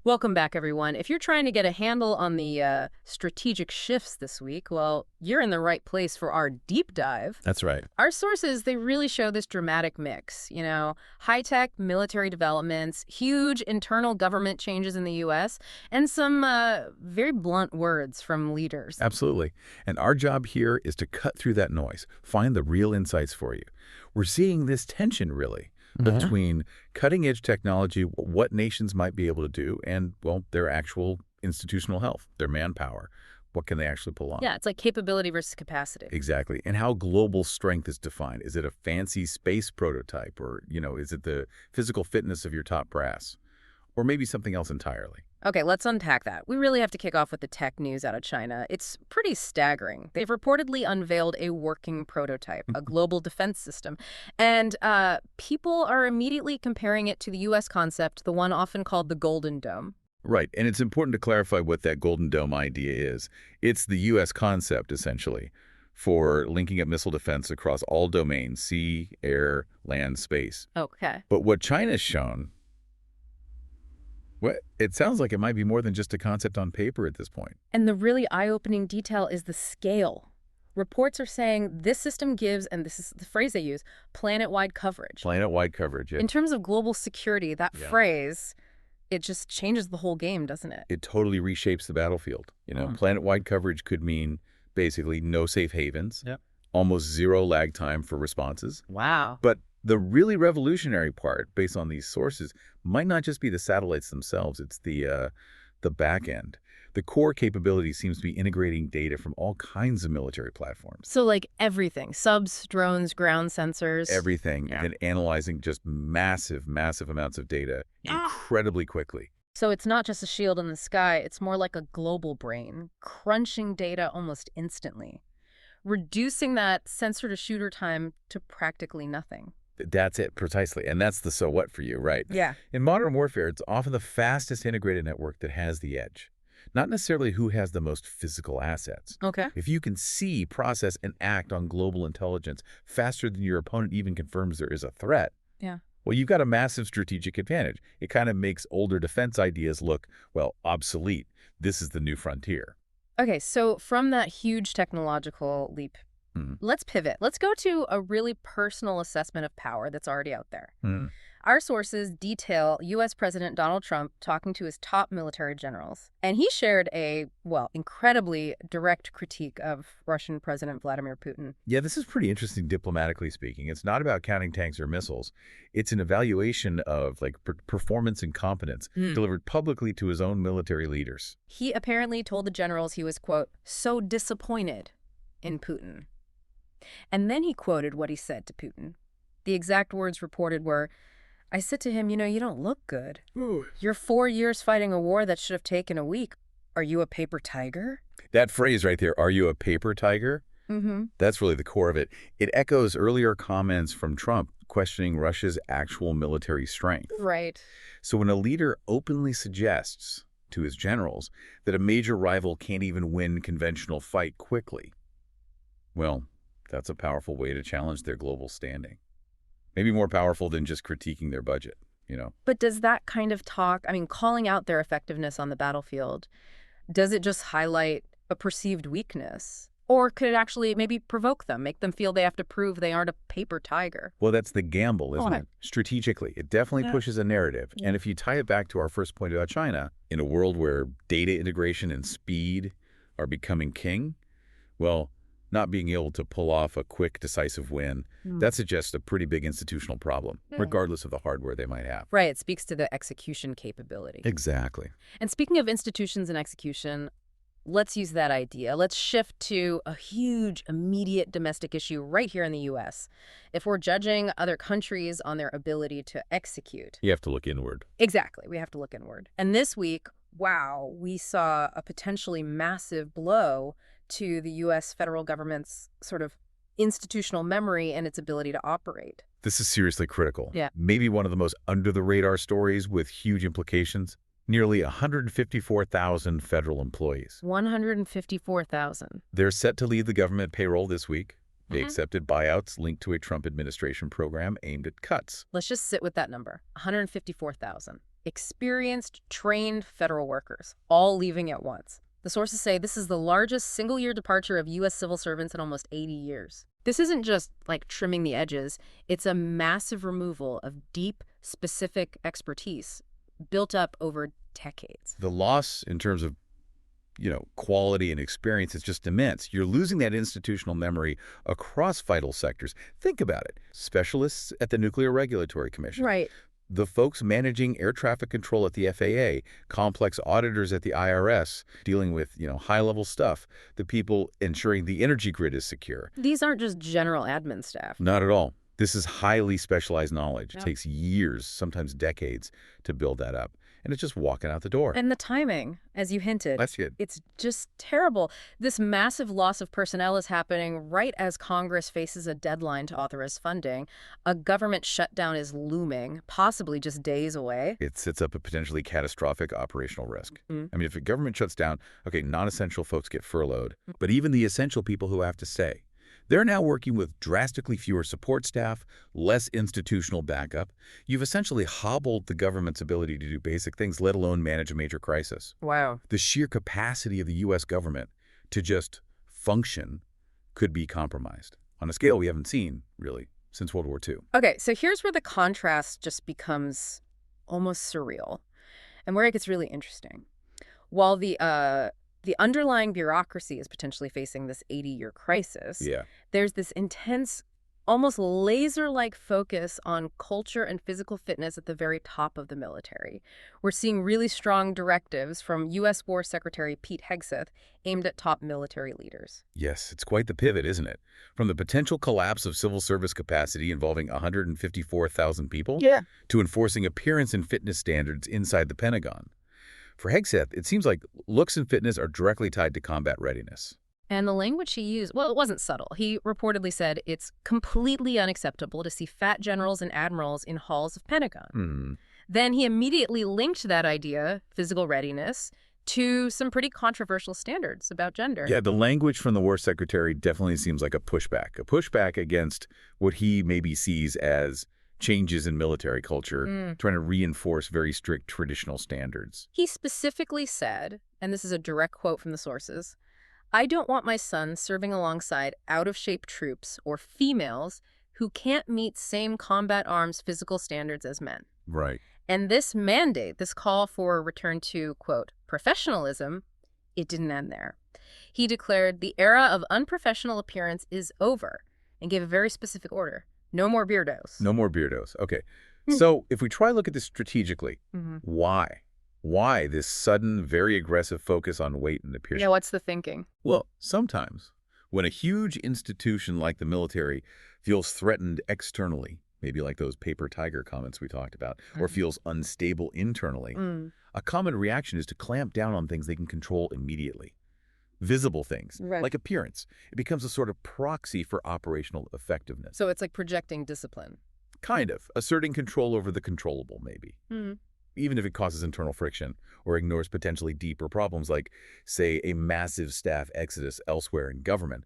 Welcome back, everyone. If you're trying to get a handle on the strategic shifts this week, well, you're in the right place for our deep dive. That's right. Our sources, they really show this dramatic mix, high-tech military developments, huge internal government changes in the U.S., and some very blunt words from leaders. Absolutely. And our job here is to cut through that noise, find the real insights for you. We're seeing this tension, really, between cutting-edge technology, what nations might be able to do, and, well, their actual institutional health, their manpower. What can they actually pull on? Yeah, it's like capability versus capacity. Exactly. And how global strength is defined. Is it a fancy space prototype, or, is it the physical fitness of your top brass? Or maybe something else entirely? Okay, let's unpack that. We really have to kick off with the tech news out of China. It's pretty staggering. They've reportedly unveiled a working prototype, a global defense system. And people are immediately comparing it to the U.S. concept, the one often called the Golden Dome. Right. And it's important to clarify what that Golden Dome idea is. It's the U.S. concept, essentially, for linking up missile defense across all domains, sea, air, land, space. Okay. But what China's shown, it sounds like it might be more than just a concept on paper at this point. And the really eye-opening detail is the scale. Reports are saying this system gives, and this is the phrase they use, planet-wide coverage. Planet-wide coverage, yeah. In terms of global security, that phrase, it just changes the whole game, doesn't it? It totally reshapes the battlefield. Planet-wide coverage could mean basically no safe havens, almost zero lag time for responses. Wow. But the really revolutionary part, based on these sources, might not just be the satellites themselves. It's the back end. The core capability seems to be integrating data from all kinds of military platforms. So like everything, subs, drones, ground sensors. Everything, and then analyzing just massive, massive amounts of data incredibly quickly. So it's not just a shield in the sky, it's more like a global brain, crunching data almost instantly, reducing that sensor-to-shooter time to practically nothing. That's it, precisely. And that's the so what for you, right? Yeah. In modern warfare, it's often the fastest integrated network that has the edge. Not necessarily who has the most physical assets. Okay. If you can see, process, and act on global intelligence faster than your opponent even confirms there is a threat, well, you've got a massive strategic advantage. It kind of makes older defense ideas look, well, obsolete. This is the new frontier. Okay, so from that huge technological leap, let's pivot. Let's go to a really personal assessment of power that's already out there. Our sources detail U.S. President Donald Trump talking to his top military generals. And he shared a, incredibly direct critique of Russian President Vladimir Putin. Yeah, this is pretty interesting diplomatically speaking. It's not about counting tanks or missiles. It's an evaluation of performance and competence delivered publicly to his own military leaders. He apparently told the generals he was, quote, so disappointed in Putin. And then he quoted what he said to Putin. The exact words reported were, I said to him, you don't look good. You're 4 years fighting a war that should have taken a week. Are you a paper tiger? That phrase right there, are you a paper tiger? That's really the core of it. It echoes earlier comments from Trump questioning Russia's actual military strength. Right. So when a leader openly suggests to his generals that a major rival can't even win conventional fight quickly, well, that's a powerful way to challenge their global standing. Maybe more powerful than just critiquing their budget, But does that kind of talk, calling out their effectiveness on the battlefield, does it just highlight a perceived weakness? Or could it actually maybe provoke them, make them feel they have to prove they aren't a paper tiger? Well, that's the gamble, isn't it? Strategically, it definitely pushes a narrative. And if you tie it back to our first point about China, in a world where data integration and speed are becoming king, well, not being able to pull off a quick, decisive win, that suggests a pretty big institutional problem, regardless of the hardware they might have. Right. It speaks to the execution capability. Exactly. And speaking of institutions and execution, let's use that idea. Let's shift to a huge, immediate domestic issue right here in the U.S. If we're judging other countries on their ability to execute. You have to look inward. Exactly. We have to look inward. And this week, wow, we saw a potentially massive blow to the U.S. federal government's sort of institutional memory and its ability to operate. This is seriously critical. Yeah. Maybe one of the most under-the-radar stories with huge implications. Nearly 154,000 federal employees. 154,000. They're set to leave the government payroll this week. They accepted buyouts linked to a Trump administration program aimed at cuts. Let's just sit with that number, 154,000. experienced, trained federal workers, all leaving at once. The sources say this is the largest single-year departure of U.S. civil servants in almost 80 years. This isn't just like trimming the edges. It's a massive removal of deep, specific expertise built up over decades. The loss in terms of quality and experience is just immense. You're losing that institutional memory across vital sectors. Think about it. Specialists at the Nuclear Regulatory Commission. Right. The folks managing air traffic control at the FAA, complex auditors at the IRS, dealing with, high-level stuff, the people ensuring the energy grid is secure. These aren't just general admin staff. Not at all. This is highly specialized knowledge. Yep. It takes years, sometimes decades, to build that up. And it's just walking out the door. And the timing, as you hinted, That's it. It's just terrible. This massive loss of personnel is happening right as Congress faces a deadline to authorize funding. A government shutdown is looming, possibly just days away. It sets up a potentially catastrophic operational risk. I mean, if a government shuts down, okay, non-essential folks get furloughed, but even the essential people who have to stay, they're now working with drastically fewer support staff, less institutional backup. You've essentially hobbled the government's ability to do basic things, let alone manage a major crisis. Wow. The sheer capacity of the U.S. government to just function could be compromised on a scale we haven't seen, really, since World War II. Okay, so here's where the contrast just becomes almost surreal and where it gets really interesting. While the underlying bureaucracy is potentially facing this 80-year crisis, there's this intense, almost laser-like focus on culture and physical fitness at the very top of the military. We're seeing really strong directives from U.S. War Secretary Pete Hegseth aimed at top military leaders. Yes, it's quite the pivot, isn't it? From the potential collapse of civil service capacity involving 154,000 people to enforcing appearance and fitness standards inside the Pentagon. For Hegseth, it seems like looks and fitness are directly tied to combat readiness. And the language he used, well, it wasn't subtle. He reportedly said it's completely unacceptable to see fat generals and admirals in halls of Pentagon. Then he immediately linked that idea, physical readiness, to some pretty controversial standards about gender. Yeah, the language from the war secretary definitely seems like a pushback against what he maybe sees as changes in military culture, trying to reinforce very strict traditional standards. He specifically said, and this is a direct quote from the sources, "I don't want my son serving alongside out-of-shape troops or females who can't meet same combat arms physical standards as men." Right. And this mandate, this call for a return to, quote, professionalism, it didn't end there. He declared the era of unprofessional appearance is over and gave a very specific order. No more beardos. No more beardos. Okay. So if we try to look at this strategically, why? Why this sudden, very aggressive focus on weight and appearance? Yeah, what's the thinking? Well, sometimes when a huge institution like the military feels threatened externally, maybe like those paper tiger comments we talked about, or feels unstable internally, a common reaction is to clamp down on things they can control immediately. Visible things, like appearance. It becomes a sort of proxy for operational effectiveness. So it's like projecting discipline. Kind of. Asserting control over the controllable, maybe. Even if it causes internal friction or ignores potentially deeper problems like, say, a massive staff exodus elsewhere in government.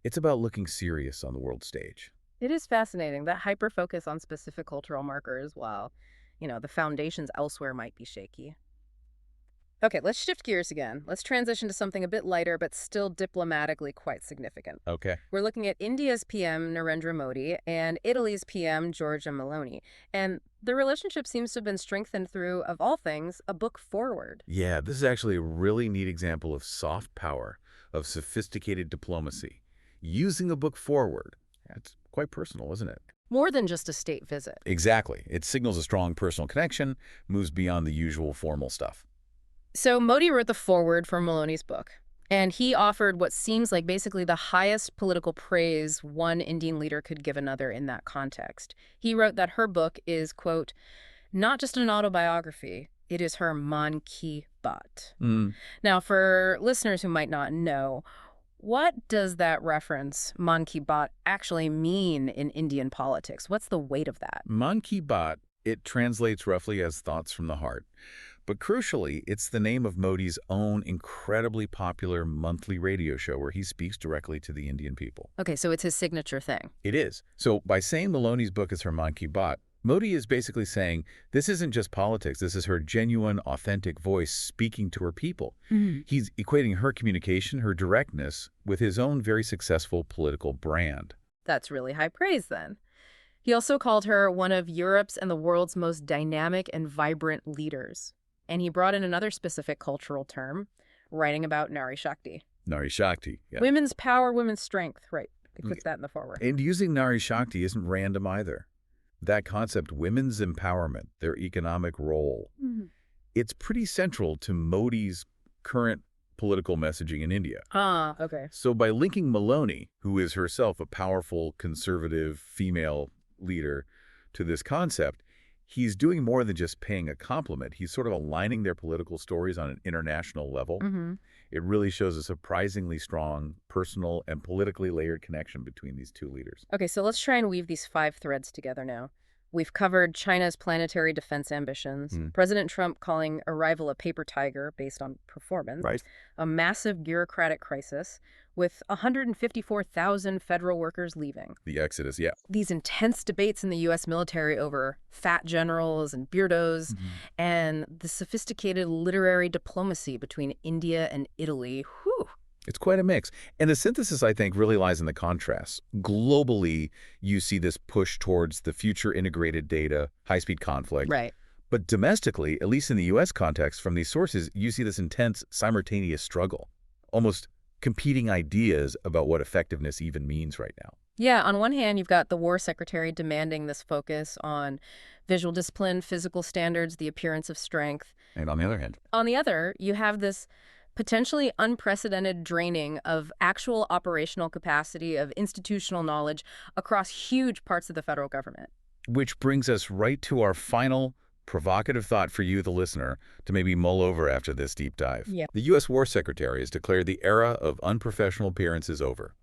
It's about looking serious on the world stage. It is fascinating, that hyper-focus on specific cultural markers while, the foundations elsewhere might be shaky. Okay, let's shift gears again. Let's transition to something a bit lighter, but still diplomatically quite significant. Okay. We're looking at India's PM, Narendra Modi, and Italy's PM, Giorgia Meloni. And the relationship seems to have been strengthened through, of all things, a book foreword. Yeah, this is actually a really neat example of soft power, of sophisticated diplomacy. Using a book foreword. It's quite personal, isn't it? More than just a state visit. Exactly. It signals a strong personal connection, moves beyond the usual formal stuff. So Modi wrote the foreword for Meloni's book, and he offered what seems like basically the highest political praise one Indian leader could give another in that context. He wrote that her book is, quote, not just an autobiography, it is her Man Ki Baat. Now, for listeners who might not know, what does that reference, Man Ki Baat, actually mean in Indian politics? What's the weight of that? Man Ki Baat, it translates roughly as thoughts from the heart. But crucially, it's the name of Modi's own incredibly popular monthly radio show where he speaks directly to the Indian people. Okay, so it's his signature thing. It is. So by saying Meloni's book is her Man Ki Baat, Modi is basically saying this isn't just politics. This is her genuine, authentic voice speaking to her people. He's equating her communication, her directness, with his own very successful political brand. That's really high praise, then. He also called her one of Europe's and the world's most dynamic and vibrant leaders. And he brought in another specific cultural term, writing about Nari Shakti. Nari Shakti, yeah. Women's power, women's strength, right. He puts that in the foreword. And using Nari Shakti isn't random either. That concept, women's empowerment, their economic role, it's pretty central to Modi's current political messaging in India. Okay. So by linking Meloni, who is herself a powerful, conservative female leader, to this concept, he's doing more than just paying a compliment. He's sort of aligning their political stories on an international level. It really shows a surprisingly strong personal and politically layered connection between these two leaders. Okay, so let's try and weave these 5 threads together now. We've covered China's planetary defense ambitions, President Trump calling a rival a paper tiger based on performance, a massive bureaucratic crisis with 154,000 federal workers leaving. The exodus, yeah. These intense debates in the U.S. military over fat generals and beardos, and the sophisticated literary diplomacy between India and Italy. Whew. It's quite a mix. And the synthesis, I think, really lies in the contrast. Globally, you see this push towards the future integrated data, high-speed conflict. Right. But domestically, at least in the U.S. context, from these sources, you see this intense simultaneous struggle, almost competing ideas about what effectiveness even means right now. Yeah, on one hand, you've got the war secretary demanding this focus on visual discipline, physical standards, the appearance of strength. And on the other hand? On the other, you have this potentially unprecedented draining of actual operational capacity, of institutional knowledge across huge parts of the federal government. Which brings us right to our final provocative thought for you, the listener, to maybe mull over after this deep dive. Yeah. The U.S. War Secretary has declared the era of unprofessional appearance is over.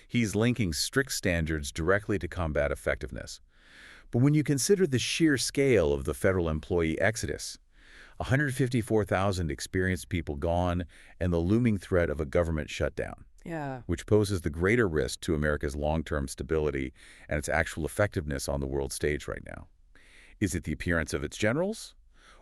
He's linking strict standards directly to combat effectiveness. But when you consider the sheer scale of the federal employee exodus, 154,000 experienced people gone, and the looming threat of a government shutdown, which poses the greater risk to America's long-term stability and its actual effectiveness on the world stage right now. Is it the appearance of its generals?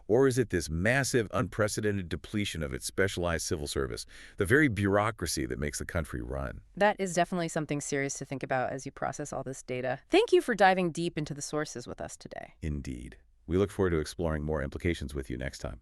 Or is it this massive, unprecedented depletion of its specialized civil service, the very bureaucracy that makes the country run? That is definitely something serious to think about as you process all this data. Thank you for diving deep into the sources with us today. Indeed. We look forward to exploring more implications with you next time.